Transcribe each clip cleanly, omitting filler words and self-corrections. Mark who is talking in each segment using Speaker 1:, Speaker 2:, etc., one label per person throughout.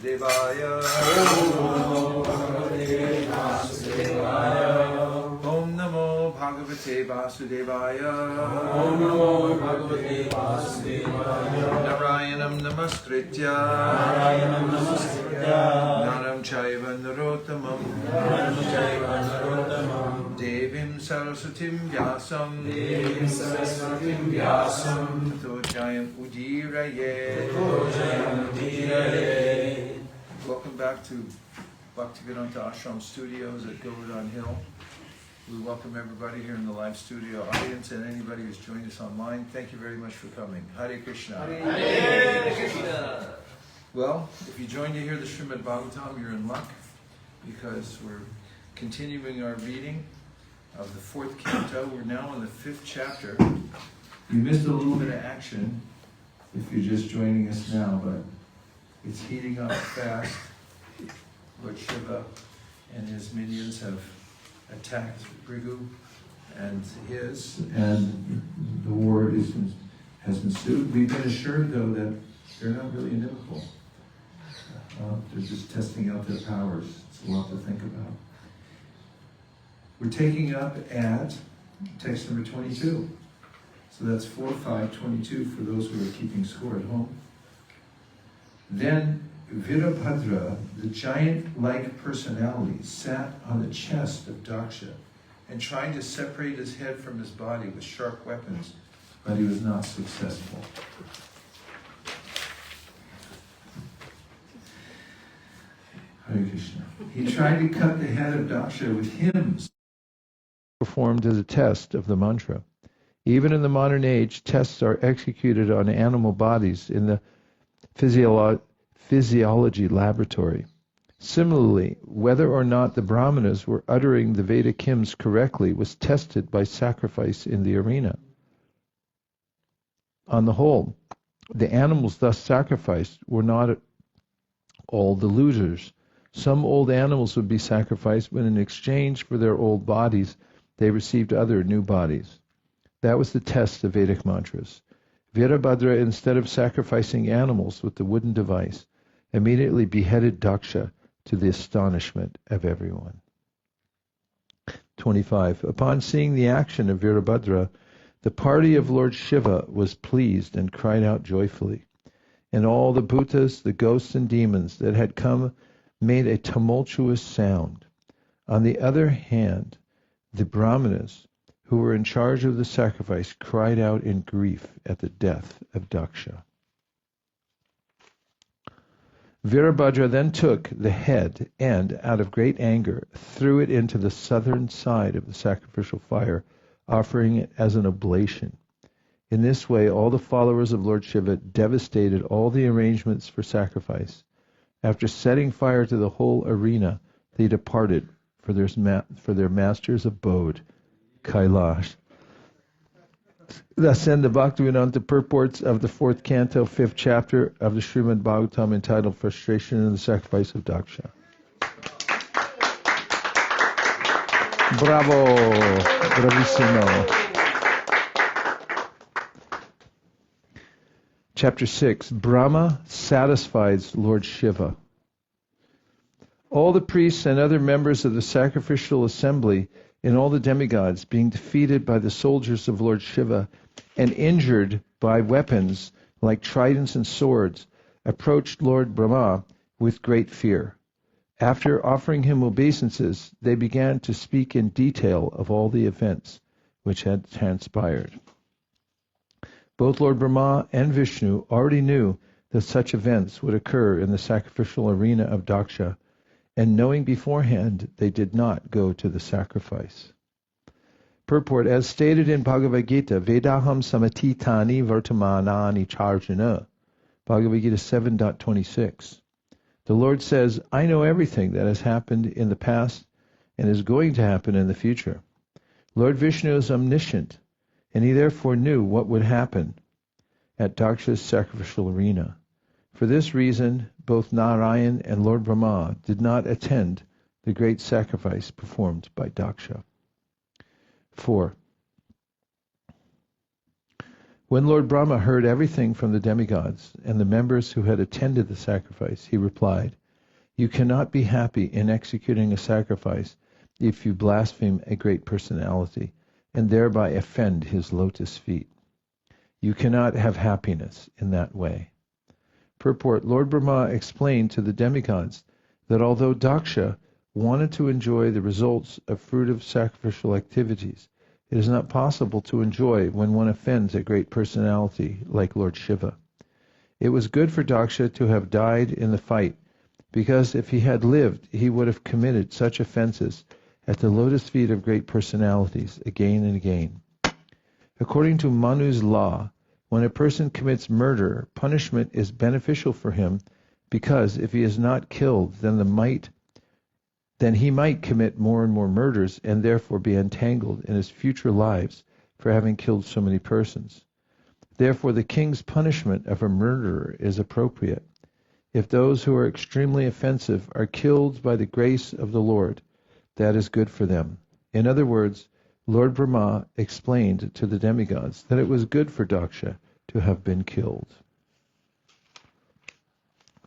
Speaker 1: Vasudevaya. Om Namo Bhagavate Vasudevaya.
Speaker 2: Om Namo Bhagavate Vasudevaya.
Speaker 1: Narayanam Namaskritya.
Speaker 2: Narayanam Namaskritya.
Speaker 1: Nanam Chaiva Narottamam.
Speaker 2: Nanam Chaiva Narottamam.
Speaker 1: Devim Saraswatim Vyasam.
Speaker 2: Devim Saraswatim Vyasam.
Speaker 1: Tato Jayam Ujiraye. Welcome back to Bhaktivedanta Ashram Studios at Govardhan Hill. We welcome everybody here in the live studio audience and anybody who's joined us online. Thank you very much for coming. Hare Krishna.
Speaker 2: Hare Krishna.
Speaker 1: Well, if you joined to hear the Srimad Bhagavatam, you're in luck because we're continuing our reading of the 4th canto. We're now on the 5th chapter. You missed a little bit of action if you're just joining us now, but it's heating up fast. Lord Shiva and his minions have attacked Brigu and the war has ensued. We've been assured, though, that they're not really inimical. They're just testing out their powers. It's a lot to think about. We're taking up at text number 22. So that's 4-5-22 for those who are keeping score at home. Then Virabhadra, the giant-like personality, sat on the chest of Daksha and tried to separate his head from his body with sharp weapons, but he was not successful. Hare Krishna. He tried to cut the head of Daksha with hymns performed as a test of the mantra. Even in the modern age, tests are executed on animal bodies in the physiology laboratory. Similarly, whether or not the Brahmanas were uttering the Vedic hymns correctly was tested by sacrifice in the arena. On the whole, the animals thus sacrificed were not all the losers. Some old animals would be sacrificed, but in exchange for their old bodies, they received other new bodies. That was the test of Vedic mantras. Virabhadra, instead of sacrificing animals with the wooden device, immediately beheaded Daksha to the astonishment of everyone. 25. Upon seeing the action of Virabhadra, the party of Lord Shiva was pleased and cried out joyfully. And all the bhutas, the ghosts and demons that had come made a tumultuous sound. On the other hand, the Brahmanas, who were in charge of the sacrifice, cried out in grief at the death of Daksha. Virabhadra then took the head and, out of great anger, threw it into the southern side of the sacrificial fire, offering it as an oblation. In this way, all the followers of Lord Shiva devastated all the arrangements for sacrifice. After setting fire to the whole arena, they departed for their master's abode, Kailash. Thus end the Bhaktivedanta purports of the 4th canto, 5th chapter of the Srimad Bhagavatam, entitled Frustration in the Sacrifice of Daksha. Bravo! Bravissimo! Chapter 6, Brahmā satisfies Lord Shiva. All the priests and other members of the sacrificial assembly and all the demigods, being defeated by the soldiers of Lord Shiva and injured by weapons like tridents and swords, approached Lord Brahmā with great fear. After offering him obeisances, they began to speak in detail of all the events which had transpired. Both Lord Brahmā and Vishnu already knew that such events would occur in the sacrificial arena of Daksha, and knowing beforehand, they did not go to the sacrifice. Purport, as stated in Bhagavad Gita, Vedaham samatitani vartamanani charjana, Bhagavad Gita 7.26. The Lord says, I know everything that has happened in the past and is going to happen in the future. Lord Vishnu is omniscient, and he therefore knew what would happen at Daksha's sacrificial arena. For this reason, both Narayan and Lord Brahmā did not attend the great sacrifice performed by Daksha. 4. When Lord Brahma heard everything from the demigods and the members who had attended the sacrifice, he replied, "You cannot be happy in executing a sacrifice if you blaspheme a great personality and thereby offend his lotus feet. You cannot have happiness in that way." Purport: Lord Brahma explained to the demigods that although Daksha wanted to enjoy the results of fruitive sacrificial activities, it is not possible to enjoy when one offends a great personality like Lord Shiva. It was good for Daksha to have died in the fight, because if he had lived, he would have committed such offenses at the lotus feet of great personalities again and again. According to Manu's law, when a person commits murder, punishment is beneficial for him, because if he is not killed, then he might commit more and more murders and therefore be entangled in his future lives for having killed so many persons. Therefore, the king's punishment of a murderer is appropriate. If those who are extremely offensive are killed by the grace of the Lord, that is good for them. In other words, Lord Brahma explained to the demigods that it was good for Daksha to have been killed.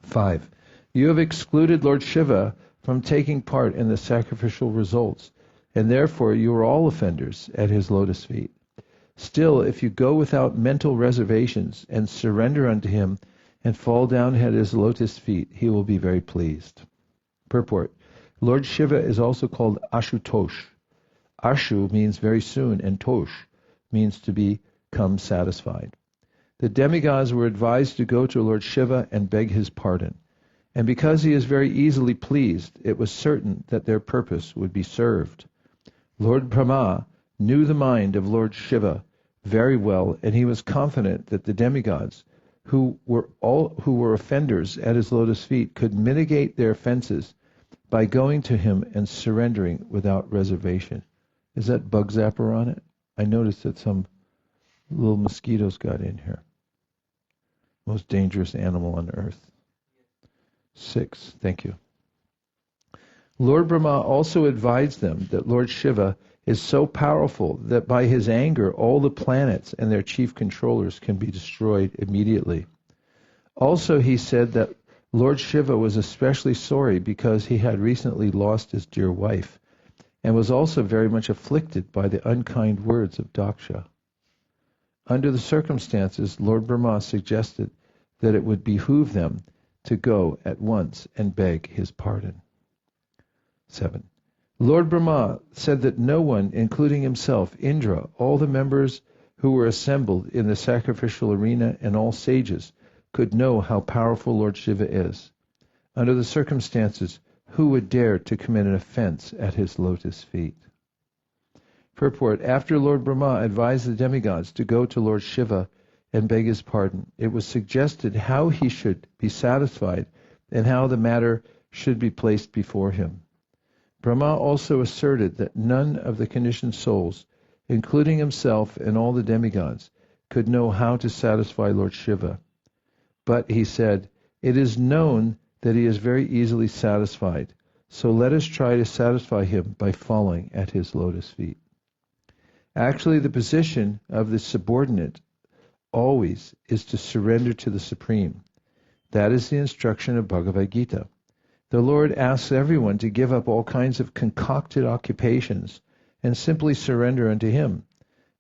Speaker 1: 5. You have excluded Lord Shiva from taking part in the sacrificial results, and therefore you are all offenders at his lotus feet. Still, if you go without mental reservations and surrender unto him and fall down at his lotus feet, he will be very pleased. Purport: Lord Shiva is also called Ashutosh. Ashu means very soon, and Tosh means to become satisfied. The demigods were advised to go to Lord Shiva and beg his pardon. And because he is very easily pleased, it was certain that their purpose would be served. Lord Brahma knew the mind of Lord Shiva very well, and he was confident that the demigods, who were offenders at his lotus feet, could mitigate their offenses by going to him and surrendering without reservation. Is that bug zapper on it? I noticed that some little mosquitoes got in here. Most dangerous animal on earth. 6. Thank you. Lord Brahma also advised them that Lord Shiva is so powerful that by his anger all the planets and their chief controllers can be destroyed immediately. Also he said that Lord Shiva was especially sorry because he had recently lost his dear wife, and was also very much afflicted by the unkind words of Daksha. Under the circumstances, Lord Brahma suggested that it would behoove them to go at once and beg his pardon. 7. Lord Brahma said that no one, including himself, Indra, all the members who were assembled in the sacrificial arena, and all sages, could know how powerful Lord Shiva is. Under the circumstances, who would dare to commit an offense at his lotus feet? Purport: After Lord Brahma advised the demigods to go to Lord Shiva and beg his pardon, it was suggested how he should be satisfied and how the matter should be placed before him. Brahma also asserted that none of the conditioned souls, including himself and all the demigods, could know how to satisfy Lord Shiva. But, he said, it is known that he is very easily satisfied, so let us try to satisfy him by falling at his lotus feet. Actually, the position of the subordinate always is to surrender to the Supreme. That is the instruction of Bhagavad Gita. The Lord asks everyone to give up all kinds of concocted occupations and simply surrender unto him.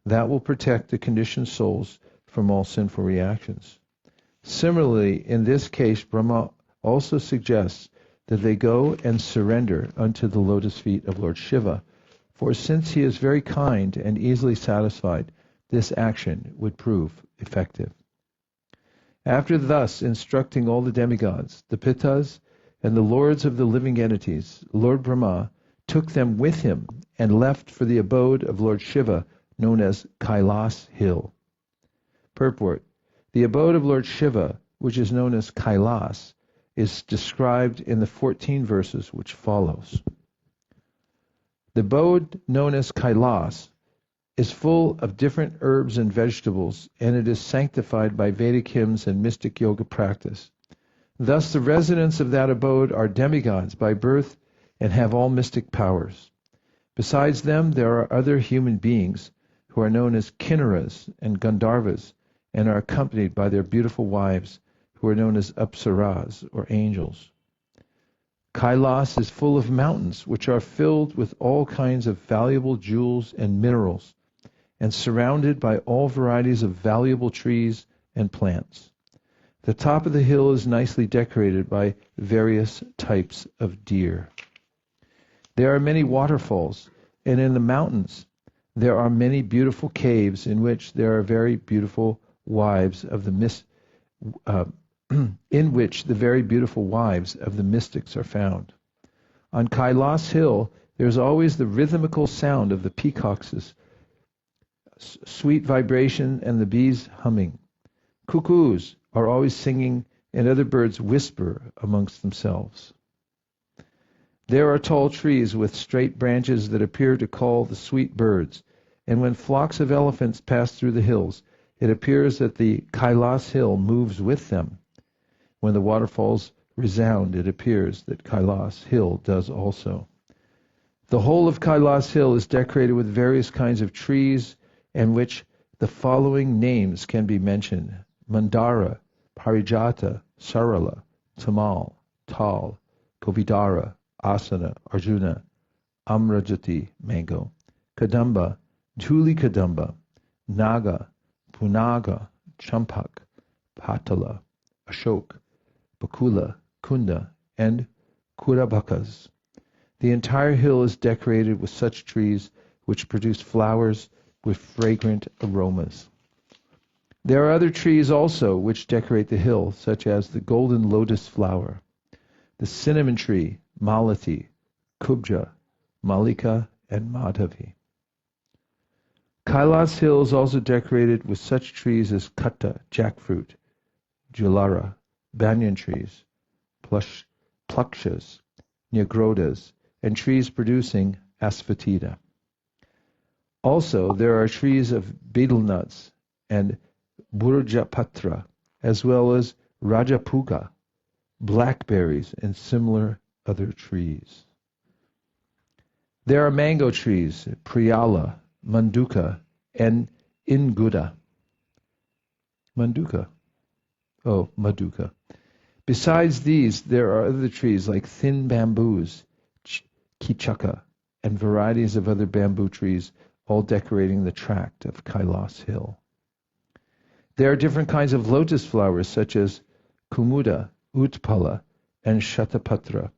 Speaker 1: That will protect the conditioned souls from all sinful reactions. Similarly, in this case, Brahma also suggests that they go and surrender unto the lotus feet of Lord Shiva, for since he is very kind and easily satisfied, this action would prove effective. After thus instructing all the demigods, the Pittas, and the lords of the living entities, Lord Brahma took them with him and left for the abode of Lord Shiva, known as Kailas Hill. Purport: The abode of Lord Shiva, which is known as Kailas, is described in the 14 verses which follows. The abode known as Kailas is full of different herbs and vegetables, and it is sanctified by Vedic hymns and mystic yoga practice. Thus the residents of that abode are demigods by birth and have all mystic powers. Besides them, there are other human beings who are known as Kinnaras and Gandharvas, and are accompanied by their beautiful wives, who are known as apsaras, or angels. Kailas is full of mountains, which are filled with all kinds of valuable jewels and minerals, and surrounded by all varieties of valuable trees and plants. The top of the hill is nicely decorated by various types of deer. There are many waterfalls, and in the mountains there are many beautiful caves in which there are very beautiful wives of the mystics are found. On Kailas Hill, there is always the rhythmical sound of the peacocks' sweet vibration and the bees humming. Cuckoos are always singing, and other birds whisper amongst themselves. There are tall trees with straight branches that appear to call the sweet birds, and when flocks of elephants pass through the hills, it appears that the Kailas Hill moves with them. When the waterfalls resound, it appears that Kailas Hill does also. The whole of Kailas Hill is decorated with various kinds of trees, in which the following names can be mentioned: Mandara, Parijata, Sarala, Tamal, Tal, Kovidara, Asana, Arjuna, Amrajati, mango, Kadamba, Tuli Kadamba, Naga, Punaga, Champak, Patala, Ashok, Bakula, Kunda, and Kurabakas. The entire hill is decorated with such trees which produce flowers with fragrant aromas. There are other trees also which decorate the hill, such as the golden lotus flower, the cinnamon tree, Malati, Kubja, Malika, and Madhavi. Kailas Hill is also decorated with such trees as Kata, jackfruit, Julara, banyan trees, plakshas, nyagrodas, and trees producing asafoetida. Also, there are trees of betel nuts and burjapatra, as well as rajapuga, blackberries, and similar other trees. There are mango trees, priyala, manduka, and inguda. Maduka. Besides these, there are other trees like thin bamboos, kichaka, and varieties of other bamboo trees, all decorating the tract of Kailas Hill. There are different kinds of lotus flowers, such as kumuda, utpala, and shatapatra.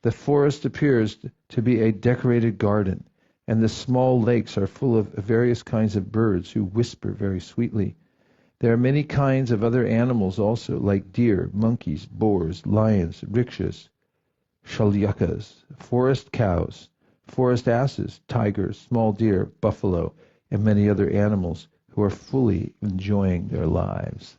Speaker 1: The forest appears to be a decorated garden, and the small lakes are full of various kinds of birds who whisper very sweetly. There are many kinds of other animals also, like deer, monkeys, boars, lions, rikshas, shalyakas, forest cows, forest asses, tigers, small deer, buffalo, and many other animals who are fully enjoying their lives.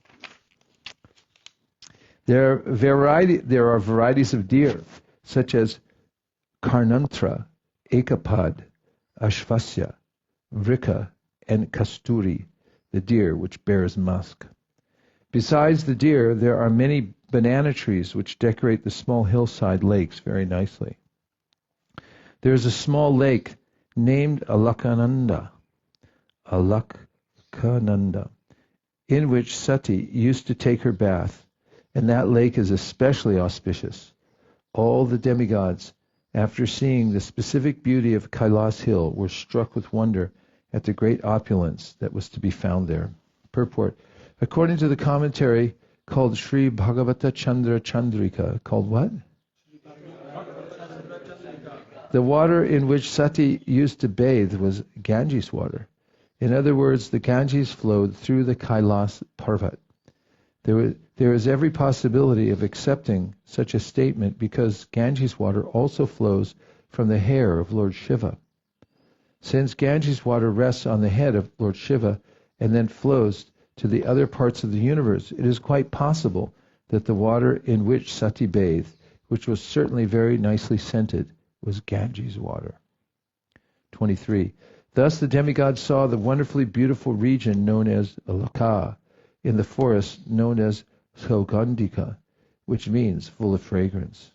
Speaker 1: There are varieties of deer, such as Karnantra, Ekapad, Ashvasya, Vrika, and Kasturi, the deer which bears musk. Besides the deer, there are many banana trees which decorate the small hillside lakes very nicely. There is a small lake named Alaknanda, in which Sati used to take her bath, and that lake is especially auspicious. All the demigods, after seeing the specific beauty of Kailas Hill, were struck with wonder at the great opulence that was to be found there. Purport. According to the commentary called Sri Bhagavata Chandra Chandrika, called what? The water in which Sati used to bathe was Ganges water. In other words, the Ganges flowed through the Kailas Parvat. There is every possibility of accepting such a statement because Ganges water also flows from the hair of Lord Shiva. Since Ganges water rests on the head of Lord Shiva and then flows to the other parts of the universe, it is quite possible that the water in which Sati bathed, which was certainly very nicely scented, was Ganges water. 23. Thus the demigods saw the wonderfully beautiful region known as Alaka, in the forest known as Saugandhika, which means full of fragrance.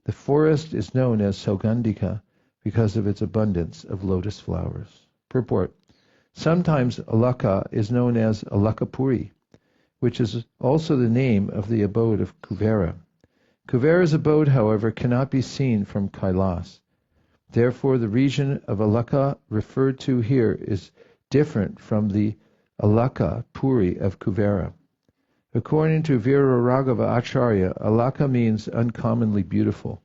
Speaker 1: The forest is known as Saugandhika because of its abundance of lotus flowers. Purport. Sometimes Alaka is known as Alakapuri, which is also the name of the abode of Kuvera. Kuvera's abode, however, cannot be seen from Kailas. Therefore, the region of Alaka referred to here is different from the Alaka Puri of Kuvera. According to Viraraghava Acharya, Alaka means uncommonly beautiful.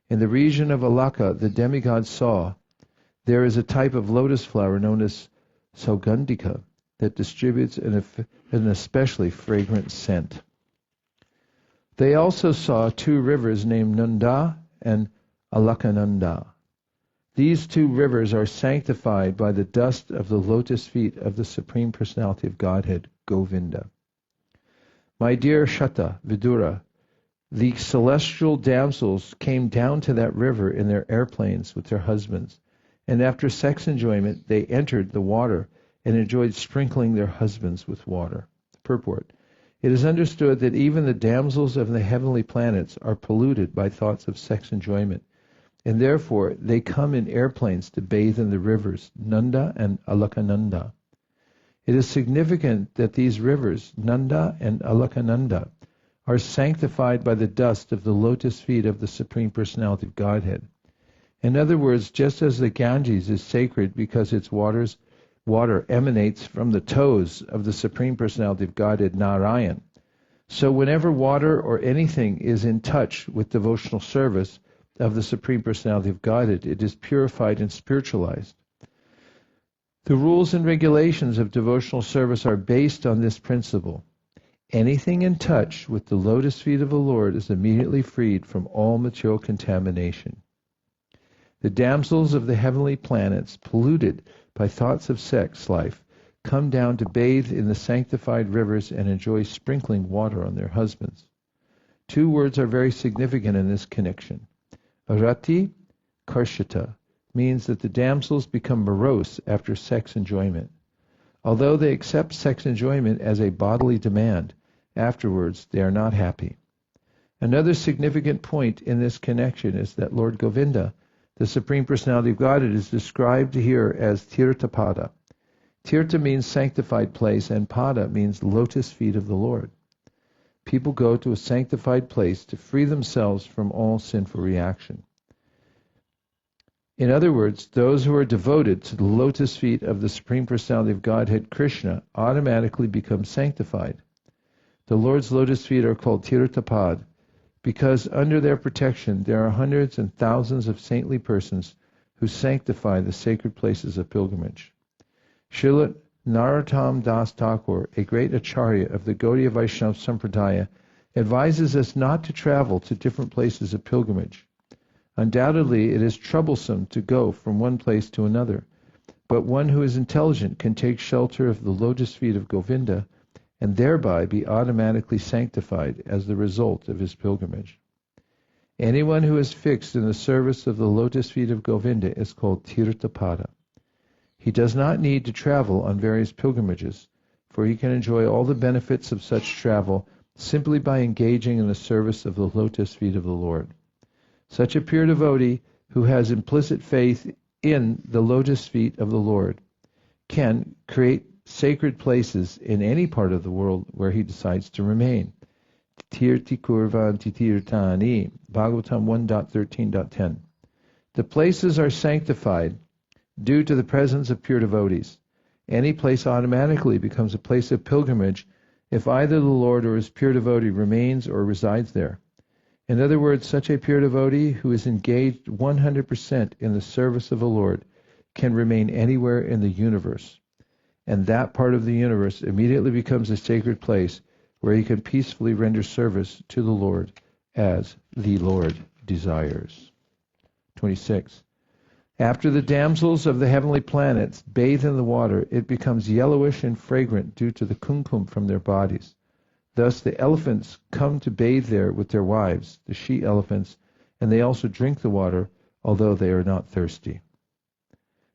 Speaker 1: In the region of Alaka, the demigod saw, there is a type of lotus flower known as Saugandhika that distributes an especially fragrant scent. They also saw two rivers named Nanda and Alakananda. These two rivers are sanctified by the dust of the lotus feet of the Supreme Personality of Godhead, Govinda. My dear Shata, Vidura, the celestial damsels came down to that river in their airplanes with their husbands, and after sex enjoyment they entered the water and enjoyed sprinkling their husbands with water. Purport. It is understood that even the damsels of the heavenly planets are polluted by thoughts of sex enjoyment, and therefore they come in airplanes to bathe in the rivers Nanda and Alakananda. It is significant that these rivers, Nanda and Alakananda, are sanctified by the dust of the lotus feet of the Supreme Personality of Godhead. In other words, just as the Ganges is sacred because its water emanates from the toes of the Supreme Personality of Godhead, Narayan, so whenever water or anything is in touch with devotional service of the Supreme Personality of Godhead, it is purified and spiritualized. The rules and regulations of devotional service are based on this principle. Anything in touch with the lotus feet of the Lord is immediately freed from all material contamination. The damsels of the heavenly planets, polluted by thoughts of sex life, come down to bathe in the sanctified rivers and enjoy sprinkling water on their husbands. Two words are very significant in this connection. Arati Karshita means that the damsels become morose after sex enjoyment. Although they accept sex enjoyment as a bodily demand, afterwards they are not happy. Another significant point in this connection is that Lord Govinda, the Supreme Personality of Godhead, is described here as Tirthapada. Tirtha means sanctified place, and Pada means lotus feet of the Lord. People go to a sanctified place to free themselves from all sinful reaction. In other words, those who are devoted to the lotus feet of the Supreme Personality of Godhead, Krishna, automatically become sanctified. The Lord's lotus feet are called Tirthapad because under their protection there are hundreds and thousands of saintly persons who sanctify the sacred places of pilgrimage. Srila Narottam Das Thakur, a great acharya of the Gaudiya Vaishnava sampradāya, advises us not to travel to different places of pilgrimage. Undoubtedly, it is troublesome to go from one place to another, but one who is intelligent can take shelter of the lotus feet of Govinda and thereby be automatically sanctified as the result of his pilgrimage. Anyone who is fixed in the service of the lotus feet of Govinda is called Tirthapada. He does not need to travel on various pilgrimages, for he can enjoy all the benefits of such travel simply by engaging in the service of the lotus feet of the Lord. Such a pure devotee who has implicit faith in the lotus feet of the Lord can create sacred places in any part of the world where he decides to remain. Tirti kurvanti tirtani, Bhagavatam 1.13.10. The places are sanctified due to the presence of pure devotees. Any place automatically becomes a place of pilgrimage if either the Lord or his pure devotee remains or resides there. In other words, such a pure devotee who is engaged 100% in the service of the Lord can remain anywhere in the universe, and that part of the universe immediately becomes a sacred place where he can peacefully render service to the Lord as the Lord desires. 26. After the damsels of the heavenly planets bathe in the water, it becomes yellowish and fragrant due to the kumkum from their bodies. Thus the elephants come to bathe there with their wives, the she-elephants, and they also drink the water, although they are not thirsty.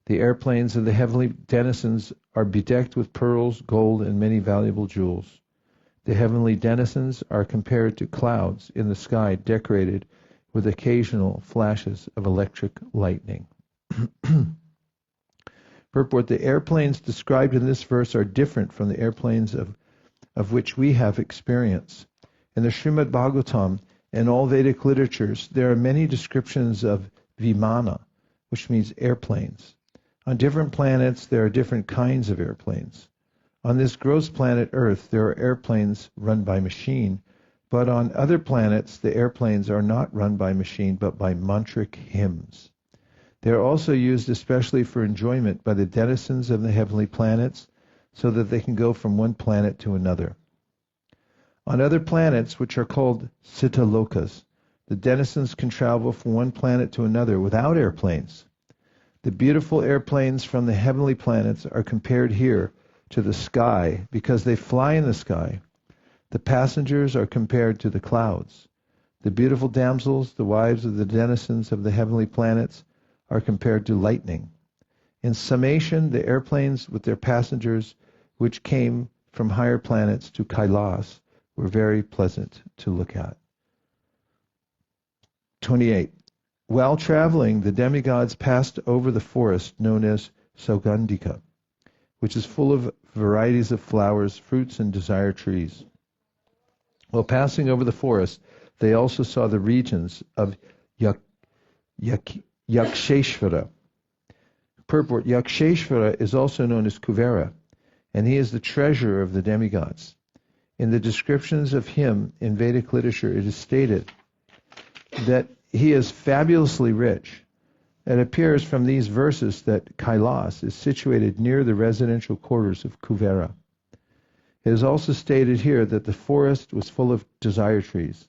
Speaker 1: The airplanes of the heavenly denizens are bedecked with pearls, gold, and many valuable jewels. The heavenly denizens are compared to clouds in the sky decorated with occasional flashes of electric lightning. Purport: the airplanes described in this verse are different from the airplanes of which we have experience. In the Srimad Bhagavatam and all Vedic literatures, there are many descriptions of vimana, which means airplanes. On different planets, there are different kinds of airplanes. On this gross planet Earth, there are airplanes run by machine, but on other planets, the airplanes are not run by machine, but by mantric hymns. They are also used especially for enjoyment by the denizens of the heavenly planets, so that they can go from one planet to another. On other planets, which are called Siddhalokas, the denizens can travel from one planet to another without airplanes. The beautiful airplanes from the heavenly planets are compared here to the sky because they fly in the sky. The passengers are compared to the clouds. The beautiful damsels, the wives of the denizens of the heavenly planets, are compared to lightning. In summation, the airplanes with their passengers, which came from higher planets to Kailas, were very pleasant to look at. 28. While traveling, the demigods passed over the forest known as Saugandhika, which is full of varieties of flowers, fruits, and desire trees. While passing over the forest, they also saw the regions of Yaksheshvara. Purport: Yaksheshvara is also known as Kuvera, and he is the treasurer of the demigods. In the descriptions of him in Vedic literature, it is stated that he is fabulously rich. It appears from these verses that Kailas is situated near the residential quarters of Kuvera. It is also stated here that the forest was full of desire trees.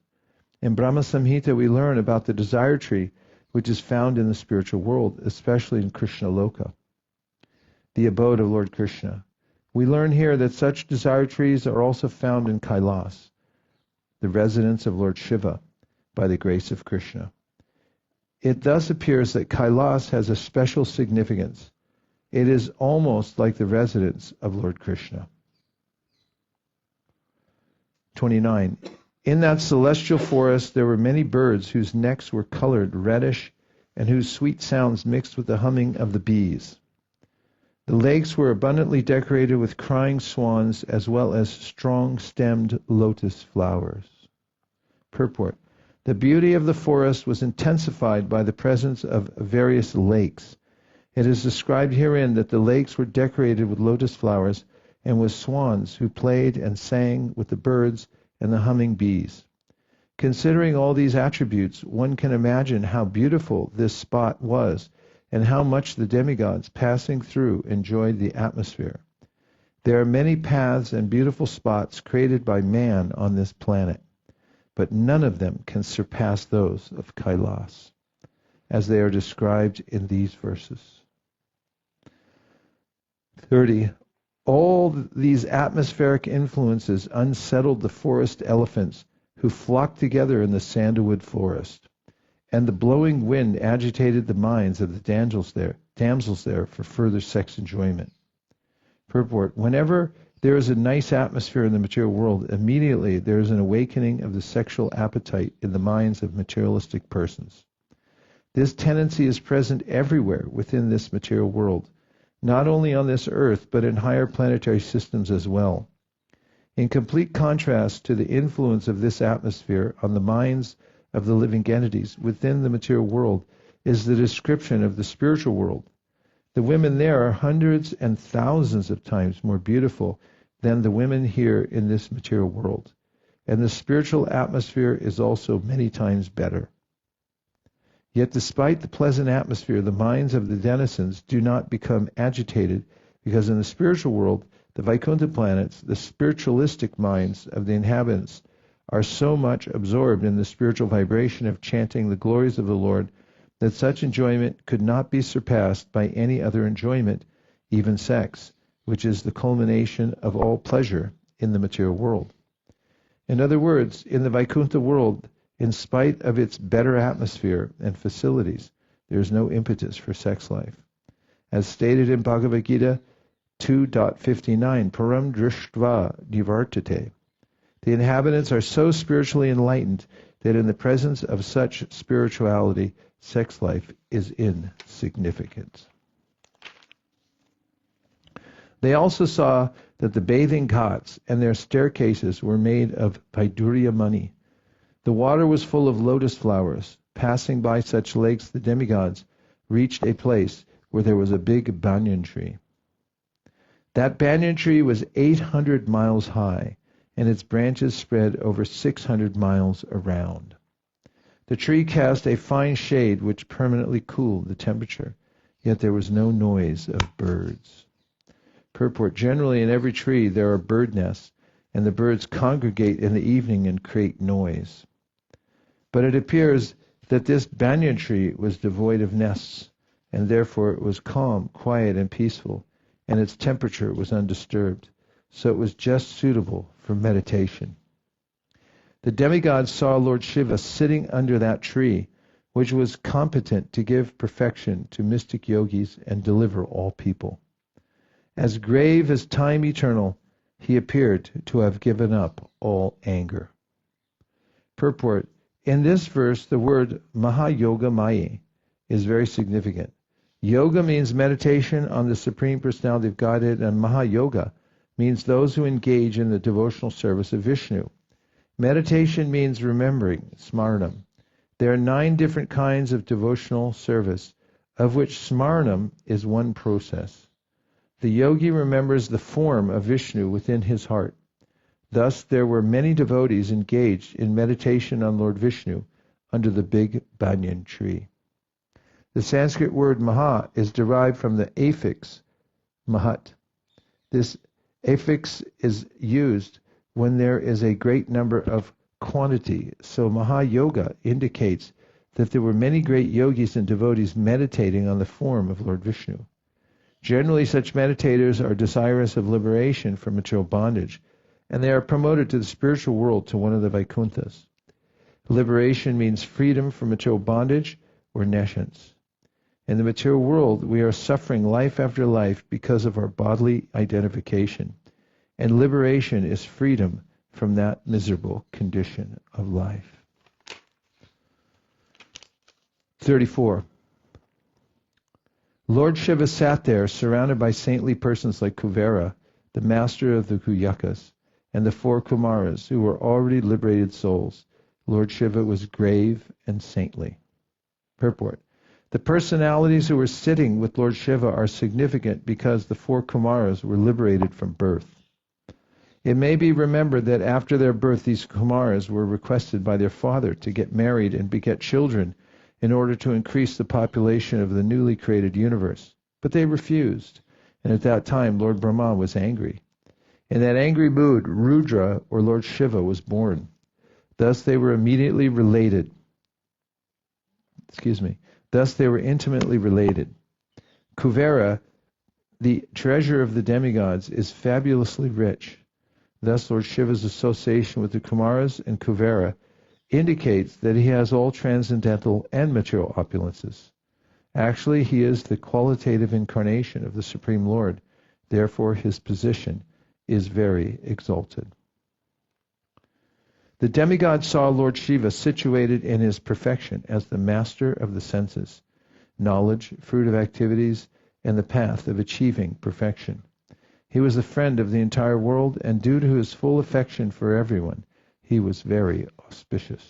Speaker 1: In Brahma Samhita we learn about the desire tree which is found in the spiritual world, especially in Krishna Loka, the abode of Lord Kṛṣṇa. We learn here that such desire trees are also found in Kailas, the residence of Lord Shiva, by the grace of Krishna. It thus appears that Kailas has a special significance. It is almost like the residence of Lord Kṛṣṇa. 29. In that celestial forest there were many birds whose necks were colored reddish and whose sweet sounds mixed with the humming of the bees. The lakes were abundantly decorated with crying swans as well as strong-stemmed lotus flowers. Purport: the beauty of the forest was intensified by the presence of various lakes. It is described herein that the lakes were decorated with lotus flowers and with swans who played and sang with the birds and the humming bees. Considering all these attributes, one can imagine how beautiful this spot was and how much the demigods passing through enjoyed the atmosphere. There are many paths and beautiful spots created by man on this planet, but none of them can surpass those of Kailas, as they are described in these verses. 30. All these atmospheric influences unsettled the forest elephants who flocked together in the sandalwood forest, and the blowing wind agitated the minds of the damsels there for further sex enjoyment. Purport: whenever there is a nice atmosphere in the material world, immediately there is an awakening of the sexual appetite in the minds of materialistic persons. This tendency is present everywhere within this material world, not only on this earth, but in higher planetary systems as well. In complete contrast to the influence of this atmosphere on the minds of the living entities within the material world is the description of the spiritual world. The women there are hundreds and thousands of times more beautiful than the women here in this material world, and the spiritual atmosphere is also many times better. Yet despite the pleasant atmosphere, the minds of the denizens do not become agitated, because in the spiritual world, the Vaikuntha planets, the spiritualistic minds of the inhabitants are so much absorbed in the spiritual vibration of chanting the glories of the Lord that such enjoyment could not be surpassed by any other enjoyment, even sex, which is the culmination of all pleasure in the material world. In other words, in the Vaikuntha world, in spite of its better atmosphere and facilities, there is no impetus for sex life. As stated in Bhagavad Gita 2.59, Param Drishtva Nivartate. The inhabitants are so spiritually enlightened that in the presence of such spirituality, sex life is insignificant. They also saw that the bathing ghats and their staircases were made of Vaidurya money. The water was full of lotus flowers. Passing by such lakes, the demigods reached a place where there was a big banyan tree. That banyan tree was 800 miles high, and its branches spread over 600 miles around. The tree cast a fine shade which permanently cooled the temperature, yet there was no noise of birds. Purport: generally in every tree there are bird nests, and the birds congregate in the evening and create noise. But it appears that this banyan tree was devoid of nests, and therefore it was calm, quiet, and peaceful, and its temperature was undisturbed, so it was just suitable for meditation. The demigods saw Lord Shiva sitting under that tree, which was competent to give perfection to mystic yogis and deliver all people. As grave as time eternal, he appeared to have given up all anger. Purport: in this verse, the word Mahayoga Mayi is very significant. Yoga means meditation on the Supreme Personality of Godhead, and Mahayoga means those who engage in the devotional service of Vishnu. Meditation means remembering, smaranam. There are 9 different kinds of devotional service, of which smaranam is one process. The yogi remembers the form of Vishnu within his heart. Thus, there were many devotees engaged in meditation on Lord Vishnu under the big banyan tree. The Sanskrit word Maha is derived from the affix Mahat. This affix is used when there is a great number of quantity, so Mahayoga indicates that there were many great yogis and devotees meditating on the form of Lord Vishnu. Generally, such meditators are desirous of liberation from material bondage, and they are promoted to the spiritual world, to one of the Vaikunthas. Liberation means freedom from material bondage or nescience. In the material world, we are suffering life after life because of our bodily identification, and liberation is freedom from that miserable condition of life. 34. Lord Shiva sat there, surrounded by saintly persons like Kuvera, the master of the Kuyakas, and the 4 Kumaras, who were already liberated souls. Lord Shiva was grave and saintly. Purport: the personalities who were sitting with Lord Shiva are significant because the 4 Kumaras were liberated from birth. It may be remembered that after their birth, these Kumaras were requested by their father to get married and beget children in order to increase the population of the newly created universe. But they refused, and at that time Lord Brahmā was angry. In that angry mood, Rudra, or Lord Shiva, was born. Thus they were immediately related. Thus they were intimately related. Kuvera, the treasure of the demigods, is fabulously rich. Thus Lord Shiva's association with the Kumaras and Kuvera indicates that he has all transcendental and material opulences. Actually, he is the qualitative incarnation of the Supreme Lord. Therefore, his position is very exalted. The demigod saw Lord Shiva situated in his perfection as the master of the senses, knowledge, fruit of activities, and the path of achieving perfection. He was the friend of the entire world, and due to his full affection for everyone, he was very auspicious.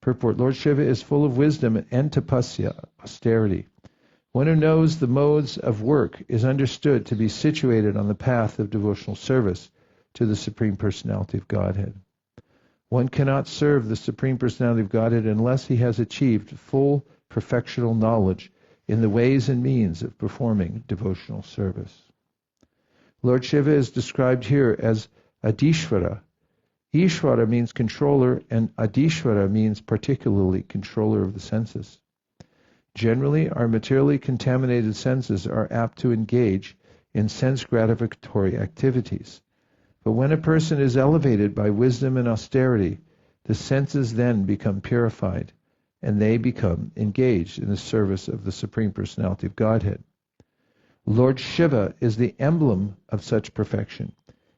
Speaker 1: Purport: Lord Shiva is full of wisdom and tapasya, austerity. One who knows the modes of work is understood to be situated on the path of devotional service to the Supreme Personality of Godhead. One cannot serve the Supreme Personality of Godhead unless he has achieved full perfectional knowledge in the ways and means of performing devotional service. Lord Shiva is described here as Adishvara. Ishvara means controller, and Adishvara means particularly controller of the senses. Generally, our materially contaminated senses are apt to engage in sense-gratificatory activities. But when a person is elevated by wisdom and austerity, the senses then become purified, and they become engaged in the service of the Supreme Personality of Godhead. Lord Shiva is the emblem of such perfection,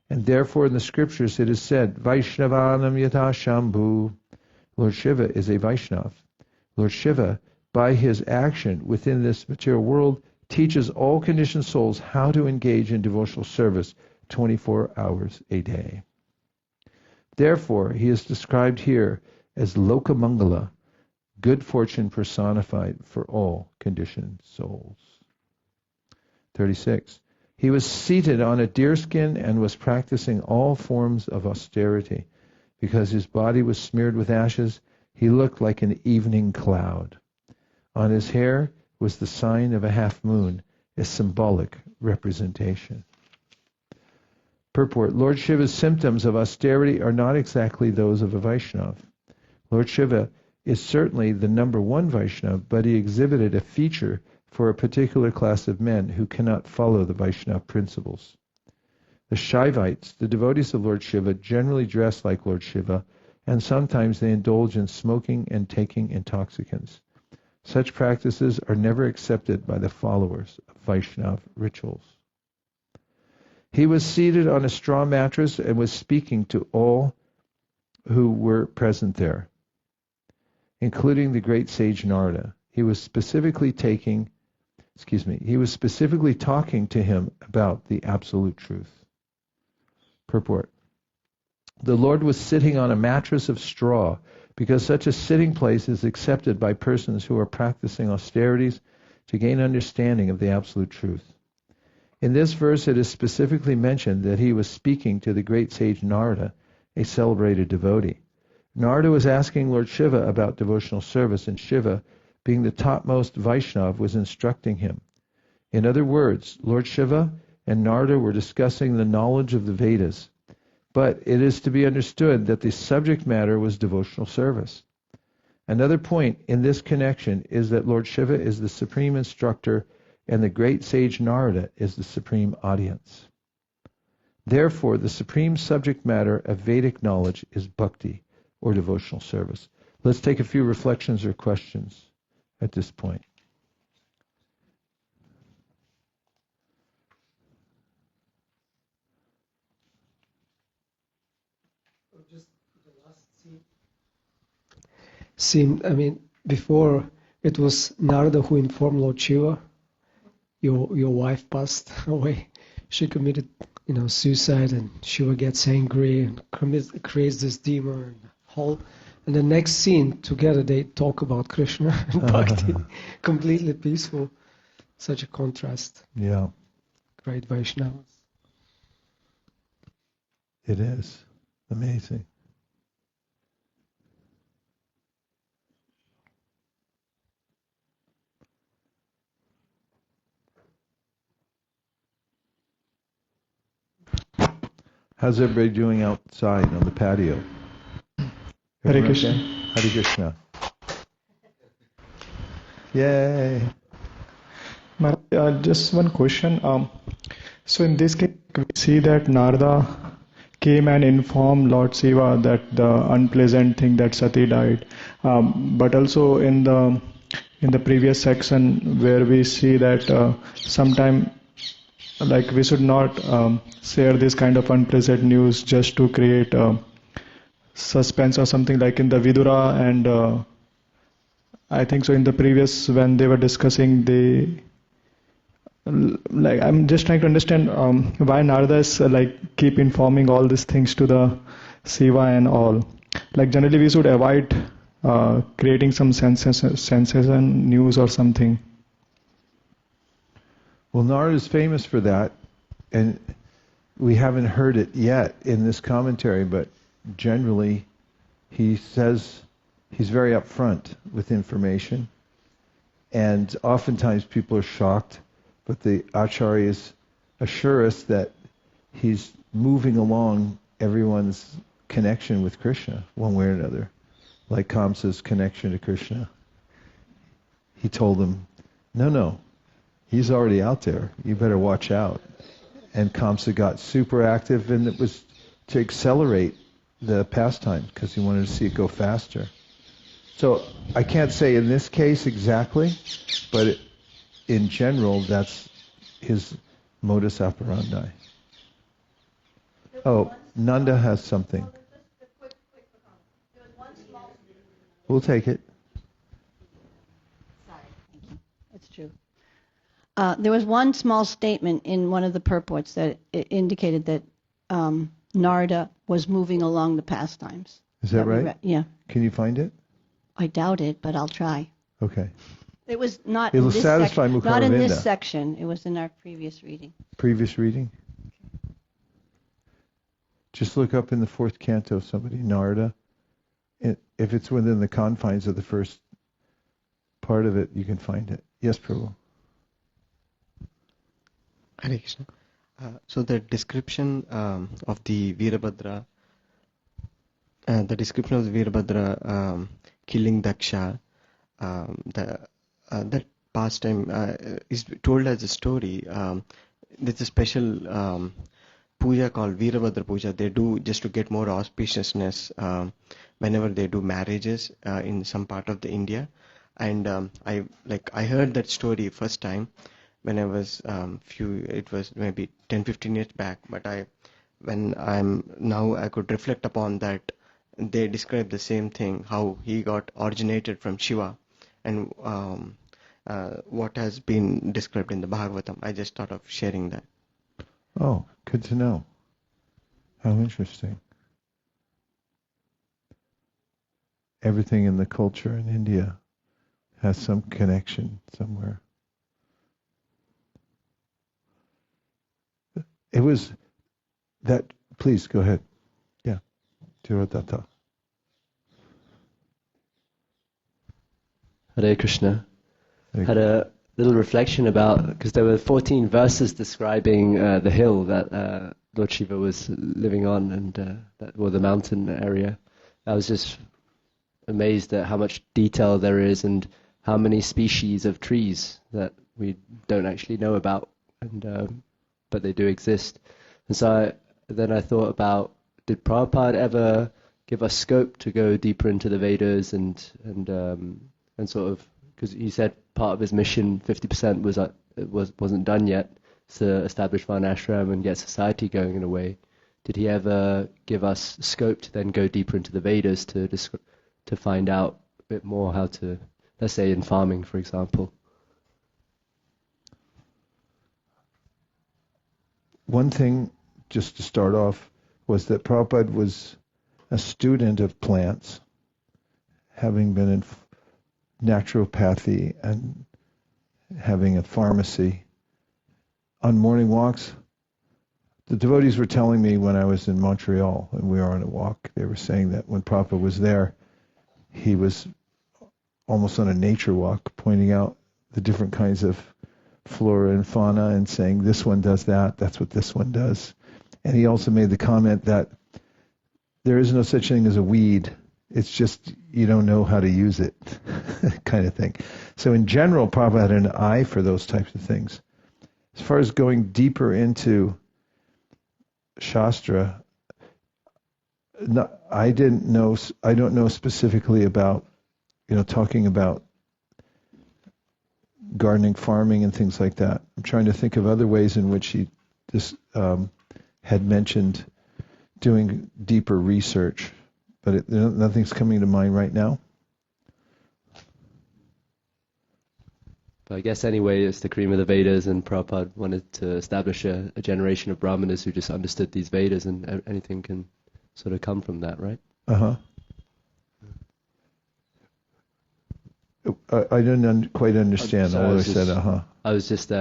Speaker 1: and therefore in the scriptures it is said, Vaishnavanam yata Shambhu. Lord Shiva is a Vaishnav. Lord Shiva, by his action within this material world, teaches all conditioned souls how to engage in devotional service 24 hours a day. Therefore, he is described here as Lokamangala, good fortune personified for all conditioned souls. 36. He was seated on a deerskin and was practicing all forms of austerity. Because his body was smeared with ashes, he looked like an evening cloud. On his hair was the sign of a half moon, a symbolic representation. Purport: Lord Shiva's symptoms of austerity are not exactly those of a Vaishnava. Lord Shiva is certainly the number one Vaishnava, but he exhibited a feature for a particular class of men who cannot follow the Vaishnava principles. The Shaivites, the devotees of Lord Shiva, generally dress like Lord Shiva, and sometimes they indulge in smoking and taking intoxicants. Such practices are never accepted by the followers of Vaishnava rituals. He was seated on a straw mattress and was speaking to all who were present there, including the great sage Narada. He was specifically talking to him about the absolute truth. Purport: the Lord was sitting on a mattress of straw because such a sitting place is accepted by persons who are practicing austerities to gain understanding of the absolute truth. In this verse it is specifically mentioned that he was speaking to the great sage Narada, a celebrated devotee. Narada was asking Lord Shiva about devotional service, and Shiva, being the topmost Vaishnava, was instructing him. In other words, Lord Shiva and Narada were discussing the knowledge of the Vedas, but it is to be understood that the subject matter was devotional service. Another point in this connection is that Lord Shiva is the supreme instructor and the great sage Narada is the supreme audience. Therefore, the supreme subject matter of Vedic knowledge is bhakti, or devotional service. Let's take a few reflections or questions at this point.
Speaker 3: Just the last scene. Before it was Narada who informed Lord Shiva, your wife passed away. She committed, suicide, and Shiva gets angry and creates this demon and the next scene together they talk about Krishna and Bhakti, completely peaceful. Such a contrast.
Speaker 1: Yeah.
Speaker 3: Great Vaishnavas.
Speaker 1: It is amazing. How's everybody doing outside on the patio?
Speaker 4: Hare Krishna.
Speaker 1: Okay? Hare Krishna. Yay.
Speaker 4: Just one question. So in this case, we see that Narada came and informed Lord Shiva that the unpleasant thing that Sati died. But also in the previous section where we see that sometime we should not share this kind of unpleasant news just to create suspense or something, like in the Vidura and I think so in the previous when they were discussing I'm just trying to understand why Narada is keep informing all these things to the Shiva and all. Generally we should avoid creating some sensation news or something.
Speaker 1: Well, Narada is famous for that, and we haven't heard it yet in this commentary, but generally he says he's very upfront with information, and oftentimes people are shocked, but the acharyas assure us that he's moving along everyone's connection with Krishna, one way or another. Like Kamsa's connection to Krishna. He told them, no, he's already out there. You better watch out. And Kamsa got super active, and it was to accelerate the pastime because he wanted to see it go faster. So I can't say in this case exactly, but in general, that's his modus operandi. Oh, Nanda has something. We'll take it.
Speaker 5: Sorry, thank you. It's true. There was one small statement in one of the purports that indicated that Narada was moving along the pastimes.
Speaker 1: Is that right?
Speaker 5: Yeah.
Speaker 1: Can you find it?
Speaker 5: I doubt it, but I'll try.
Speaker 1: Okay.
Speaker 5: It was not
Speaker 1: It'll
Speaker 5: in this
Speaker 1: satisfy
Speaker 5: section. Not in this
Speaker 1: Mukaravinda.
Speaker 5: section. It was in our previous reading.
Speaker 1: Previous reading? Just look up in the 4th canto, somebody, Narada. If it's within the confines of the first part of it, you can find it. Yes, Prabhu.
Speaker 6: Hare Krishna. So the description of the Virabhadra, killing Daksha, that pastime is told as a story. There's a special puja called Virabhadra Puja. They do just to get more auspiciousness whenever they do marriages in some part of the India. And I heard that story first time when I was it was maybe 10-15 years back. But I could reflect upon that. They describe the same thing, how he got originated from Shiva, and what has been described in the Bhagavatam. I just thought of sharing that.
Speaker 1: Oh, good to know. How interesting. Everything in the culture in India has some connection somewhere. It was that, please go ahead. Yeah. Tiratata.
Speaker 7: Hare Krishna.
Speaker 1: Hare
Speaker 7: Had a little reflection about, because there were 14 verses describing the hill that Lord Shiva was living on, and the mountain area. I was just amazed at how much detail there is and how many species of trees that we don't actually know about, and but they do exist. And so then I thought about, did Prabhupada ever give us scope to go deeper into the Vedas and sort of, because he said part of his mission, 50% wasn't done yet, to establish Varnashram and get society going in a way. Did he ever give us scope to then go deeper into the Vedas to find out a bit more how to, let's say in farming, for example?
Speaker 1: One thing, just to start off, was that Prabhupada was a student of plants, having been in naturopathy and having a pharmacy. On morning walks, the devotees were telling me when I was in Montreal and we were on a walk, they were saying that when Prabhupada was there, he was almost on a nature walk, pointing out the different kinds of flora and fauna and saying this one does that, that's what this one does. And he also made the comment that there is no such thing as a weed, it's just you don't know how to use it, kind of thing. So in general, Prabhupada had an eye for those types of things. As far as going deeper into Shastra, I don't know specifically about, talking about gardening, farming, and things like that. I'm trying to think of other ways in which he had mentioned doing deeper research, but nothing's coming to mind right now.
Speaker 7: But I guess anyway, it's the cream of the Vedas, and Prabhupada wanted to establish a generation of Brahmanas who just understood these Vedas, and anything can sort of come from that, right?
Speaker 1: Uh-huh. I didn't quite understand all I said, uh-huh.
Speaker 7: I was just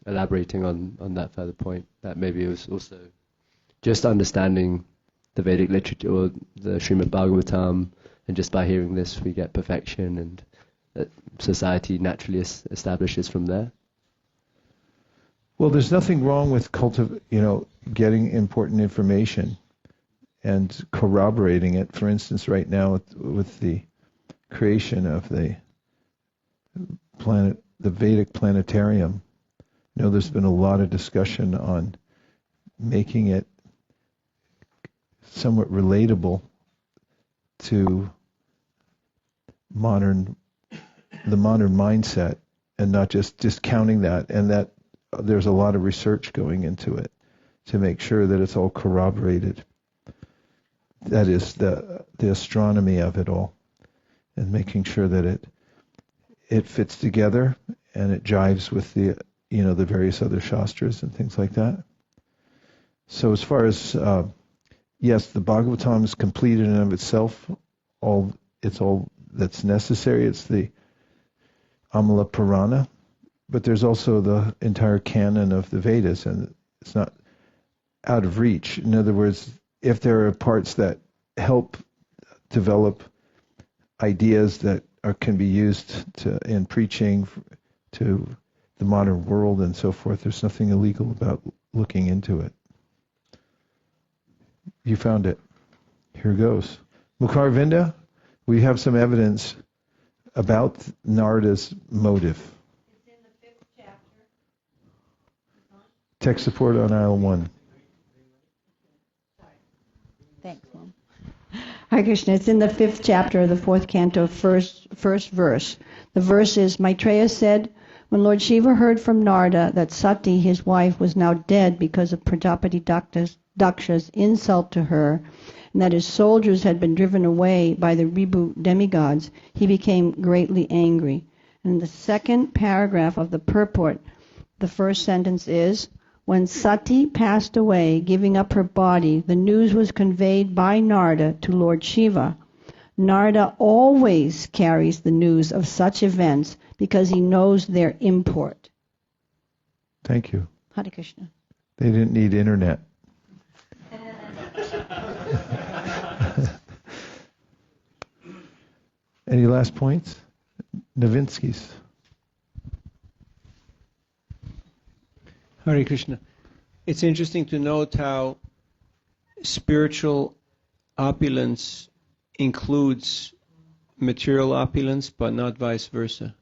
Speaker 7: elaborating on that further point, that maybe it was also just understanding the Vedic literature, or the Srimad Bhagavatam, and just by hearing this we get perfection, and that society naturally establishes from there.
Speaker 1: Well, there's nothing wrong with getting important information and corroborating it. For instance, right now with the creation of the Vedic planetarium, there's been a lot of discussion on making it somewhat relatable to the modern mindset, and not just discounting that, and that there's a lot of research going into it to make sure that it's all corroborated. That is the astronomy of it all, and making sure that it fits together and it jives with the the various other shastras and things like that. So as far as yes, the Bhagavatam is complete in and of itself. It's all that's necessary. It's the Amala Purana, but there's also the entire canon of the Vedas, and it's not out of reach. In other words, if there are parts that help develop ideas that can be used in preaching to the modern world and so forth, there's nothing illegal about looking into it. You found it. Here goes. Mukharvinda, we have some evidence about Narada's motive.
Speaker 5: It's in the 5th chapter.
Speaker 1: Text support on aisle 1.
Speaker 5: Thanks, Mom. Hare Krishna, it's in the 5th chapter of the 4th canto, first verse. The verse is, Maitreya said, when Lord Shiva heard from Narada that Sati, his wife, was now dead because of Prajapati Daksha's insult to her, and that his soldiers had been driven away by the Ribhu demigods, he became greatly angry. And in the 2nd paragraph of the purport, the first sentence is, when Sati passed away, giving up her body, the news was conveyed by Narada to Lord Shiva. Narada always carries the news of such events because he knows their import.
Speaker 1: Thank you.
Speaker 5: Hare Krishna.
Speaker 1: They didn't need internet. Any last points? Novinsky's.
Speaker 8: Hare Krishna. It's interesting to note how spiritual opulence includes material opulence, but not vice versa.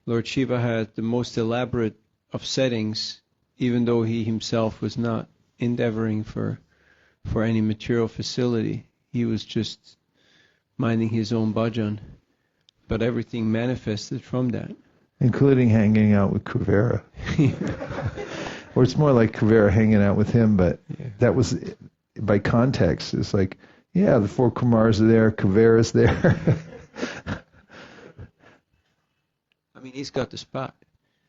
Speaker 8: Lord Shiva had the most elaborate of settings, even though he himself was not endeavoring for any material facility. He was just minding his own bhajan, but everything manifested from that.
Speaker 1: Including hanging out with Kuvera. Or it's more like Kuvera hanging out with him, but that was, by context, it's like, yeah, the 4 Kumars are there, Kuvera's there.
Speaker 8: I mean, he's got the spot.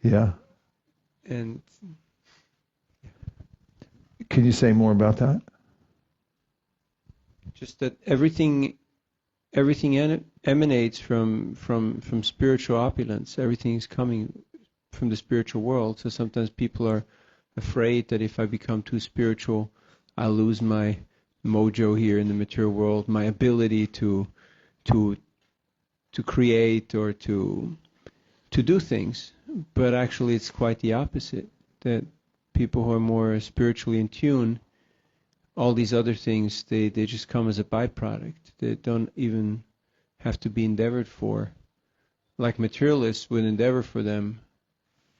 Speaker 1: Yeah.
Speaker 8: And
Speaker 1: can you say more about that?
Speaker 8: just that everything emanates from spiritual opulence. Everything is coming from the spiritual world. So sometimes people are afraid that if I become too spiritual, I'll lose my mojo here in the material world, my ability to create or to do things. But actually it's quite the opposite, that people who are more spiritually in tune, all these other things, they just come as a byproduct. They don't even have to be endeavored for. Like materialists would endeavor for them,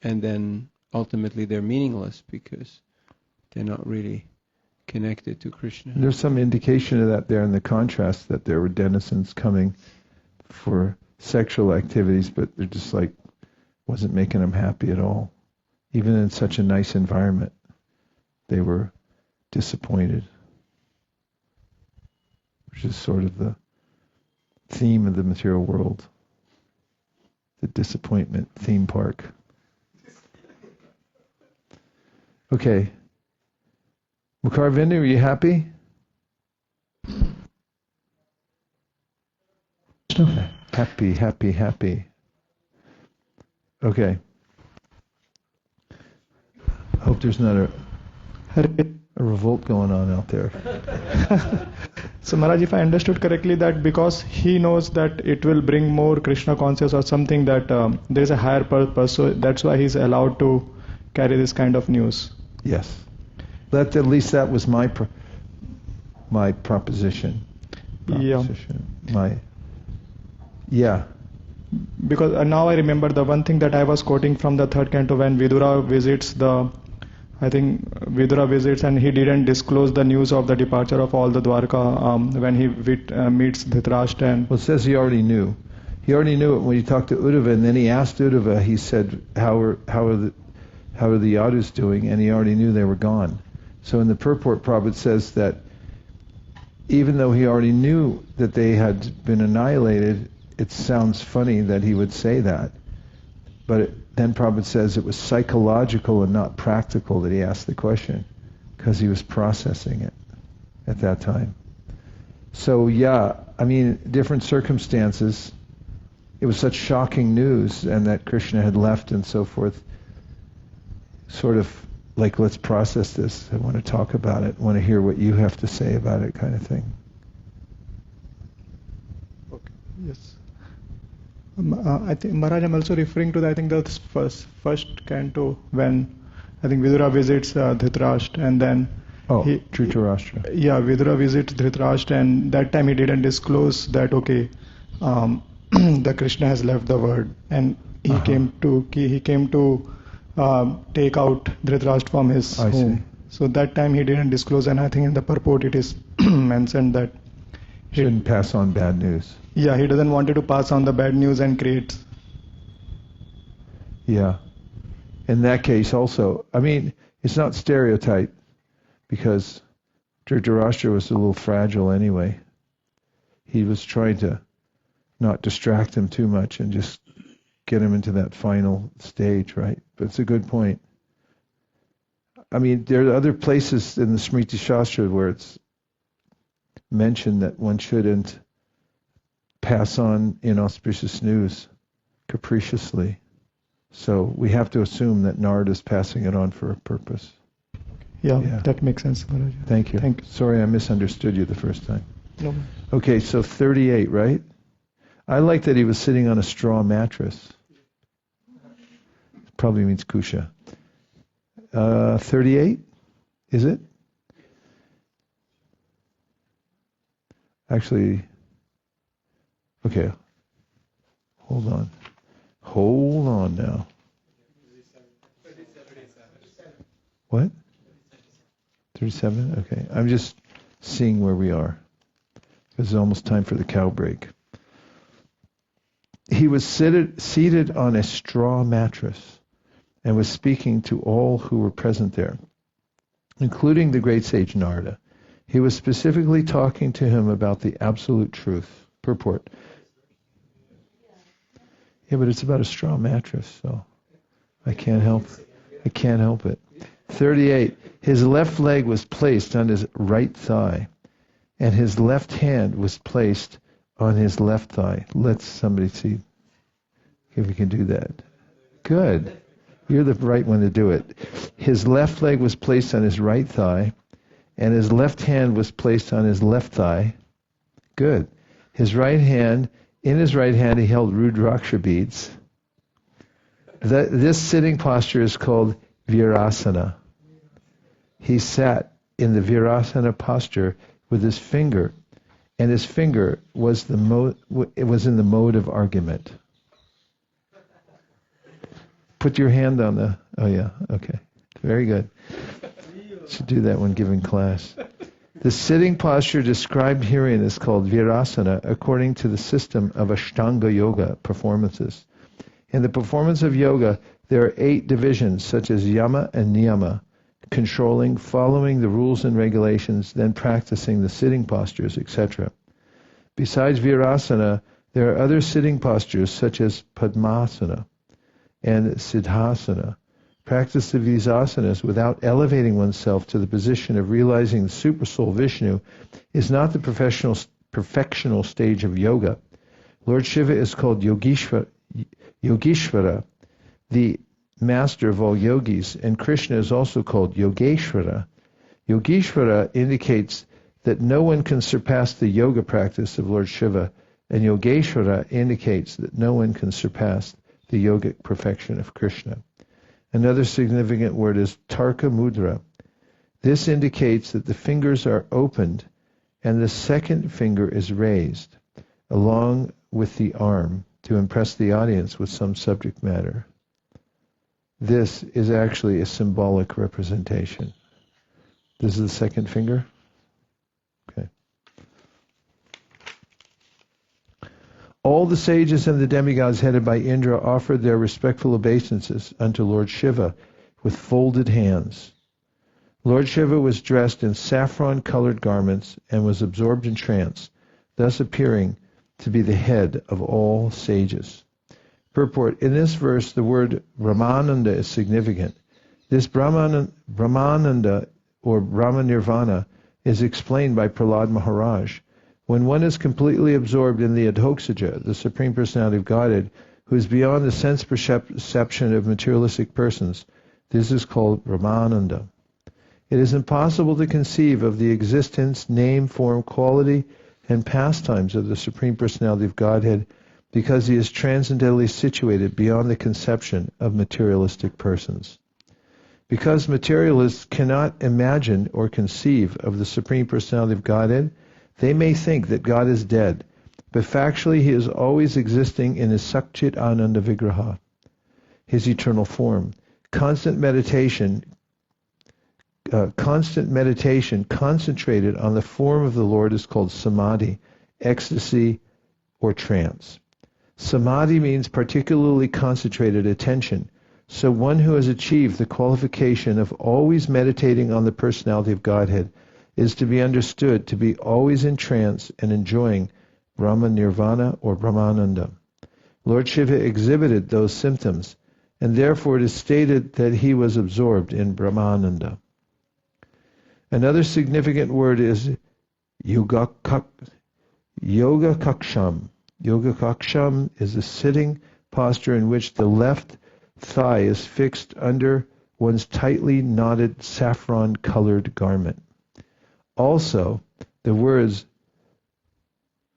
Speaker 8: and then ultimately they're meaningless because they're not really connected to Krishna.
Speaker 1: There's some indication of that there in the contrast, that there were denizens coming for sexual activities, but they're just like, wasn't making them happy at all. Even in such a nice environment, they were disappointed, which is sort of the theme of the material world, the disappointment theme park. Okay. Mukharvinda, are you happy? Happy. Okay. Hope there's not a revolt going on out there.
Speaker 4: So Maharaj, if I understood correctly, that because he knows that it will bring more Krishna conscious or something, that there is a higher purpose, so that's why he's allowed to carry this kind of news.
Speaker 1: Yes. At least that was my proposition.
Speaker 4: Yeah. Because now I remember the one thing that I was quoting from the third canto, when Vidura visits and he didn't disclose the news of the departure of all the Dwarka when he meets Dhritarashtra. And
Speaker 1: well, it says he already knew. He already knew it when he talked to Uddhava, and then he asked Uddhava, he said, how are the Yadus doing? And he already knew they were gone. So in the purport, Prabhupada says that even though he already knew that they had been annihilated, it sounds funny that he would say that. But then Prabhupada says it was psychological and not practical that he asked the question, because he was processing it at that time. So yeah, I mean, different circumstances. It was such shocking news, and that Krishna had left and so forth. Sort of like, let's process this. I want to talk about it. I want to hear what you have to say about it, kind of thing.
Speaker 4: Okay. Yes. I think Maharaj, I'm also referring to I think the first canto when I think Vidura visits Dhritarashtra, and then
Speaker 1: Dhritarashtra.
Speaker 4: Yeah, Vidura visits Dhritarashtra, and that time he didn't disclose that the Krishna has left the world, and he came to take out Dhritarashtra from his home. So that time he didn't disclose, and I think in the purport it is mentioned that
Speaker 1: he shouldn't pass on bad news.
Speaker 4: Yeah, he doesn't want to pass on the bad news and create.
Speaker 1: Yeah. In that case also, I mean, it's not stereotype, because Dhritarashtra was a little fragile anyway. He was trying to not distract him too much and just get him into that final stage, right? But it's a good point. I mean, there are other places in the Smriti Shastra where it's mentioned that one shouldn't pass on inauspicious news capriciously. So we have to assume that Narada is passing it on for a purpose.
Speaker 4: Yeah, that makes sense, Maharaj.
Speaker 1: Thank you. Sorry, I misunderstood you the first time.
Speaker 4: No.
Speaker 1: Okay, so 38, right? I like that he was sitting on a straw mattress. Probably means kusha. 38, is it? Actually, okay. Hold on now. What? 37? Okay. I'm just seeing where we are. It's almost time for the cow break. He was seated on a straw mattress and was speaking to all who were present there, including the great sage Narada. He was specifically talking to him about the absolute truth. Purport. Yeah, but it's about a straw mattress, so I can't help it. 38. His left leg was placed on his right thigh, and his left hand was placed on his left thigh. Let somebody see if we can do that. Good. You're the right one to do it. His left leg was placed on his right thigh, and his left hand was placed on his left thigh. Good. In his right hand he held Rudraksha beads. This sitting posture is called Virasana. He sat in the Virasana posture with his finger, and his finger was it was in the mode of argument. Put your hand on the... Oh yeah, okay. Very good. Should do that when giving class. The sitting posture described herein is called Virasana according to the system of Ashtanga Yoga performances. In the performance of yoga, there are 8 divisions such as Yama and Niyama, controlling, following the rules and regulations, then practicing the sitting postures, etc. Besides Virasana, there are other sitting postures such as Padmasana and Siddhasana. Practice of these asanas without elevating oneself to the position of realizing the Supersoul Vishnu is not the perfectional stage of yoga. Lord Shiva is called Yogeshvara, the master of all yogis, and Krishna is also called Yogeshvara. Yogeshvara indicates that no one can surpass the yoga practice of Lord Shiva, and Yogeshvara indicates that no one can surpass the yogic perfection of Krishna. Another significant word is Tarka Mudra. This indicates that the fingers are opened and the second finger is raised along with the arm to impress the audience with some subject matter. This is actually a symbolic representation. This is the second finger? Okay. All the sages and the demigods headed by Indra offered their respectful obeisances unto Lord Shiva with folded hands. Lord Shiva was dressed in saffron-colored garments and was absorbed in trance, thus appearing to be the head of all sages. Purport. In this verse, the word Brahmananda is significant. This Brahmananda, or Brahma Nirvana, is explained by Prahlad Maharaj. When one is completely absorbed in the Adhokshaja, the Supreme Personality of Godhead, who is beyond the sense perception of materialistic persons, this is called Brahmananda. It is impossible to conceive of the existence, name, form, quality, and pastimes of the Supreme Personality of Godhead because he is transcendentally situated beyond the conception of materialistic persons. Because materialists cannot imagine or conceive of the Supreme Personality of Godhead, they may think that God is dead, but factually he is always existing in his Sakchit Ananda Vigraha, his eternal form. Constant meditation concentrated on the form of the Lord is called samadhi, ecstasy, or trance. Samadhi means particularly concentrated attention, so one who has achieved the qualification of always meditating on the personality of Godhead is to be understood to be always in trance and enjoying Brahma Nirvana or Brahmananda. Lord Shiva exhibited those symptoms, and therefore it is stated that he was absorbed in Brahmananda. Another significant word is Yoga Kaksham. Yoga Kaksham is a sitting posture in which the left thigh is fixed under one's tightly knotted saffron-colored garment. Also, the words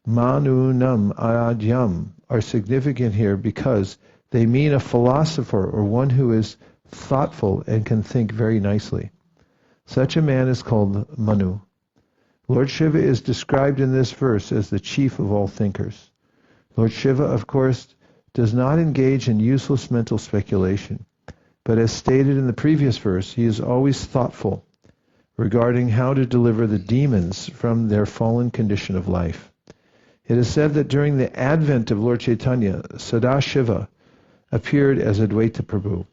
Speaker 1: Manunam Adyam are significant here because they mean a philosopher or one who is thoughtful and can think very nicely. Such a man is called Manu. Lord Shiva is described in this verse as the chief of all thinkers. Lord Shiva, of course, does not engage in useless mental speculation, but as stated in the previous verse, he is always thoughtful regarding how to deliver the demons from their fallen condition of life. It is said that during the advent of Lord Caitanya, Sadāśiva appeared as Advaita Prabhu,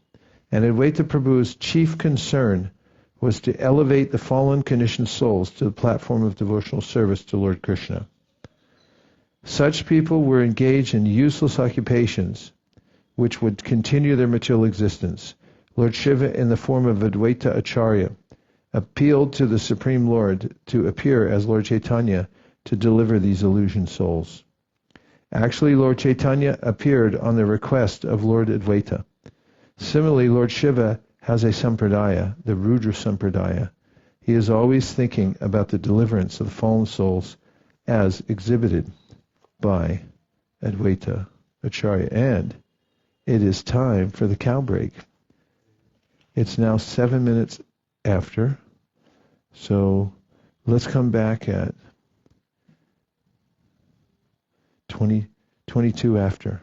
Speaker 1: and Advaita Prabhu's chief concern was to elevate the fallen conditioned souls to the platform of devotional service to Lord Kṛṣṇa. Such people were engaged in useless occupations which would continue their material existence. Lord Shiva, in the form of Advaita Acharya, appealed to the Supreme Lord to appear as Lord Caitanya to deliver these illusioned souls. Actually, Lord Caitanya appeared on the request of Lord Advaita. Similarly, Lord Shiva has a sampradāya, the Rudra sampradāya. He is always thinking about the deliverance of the fallen souls as exhibited by Advaita Acharya. And it is time for the cow break. It's now 7 minutes after, so let's come back at 22 after.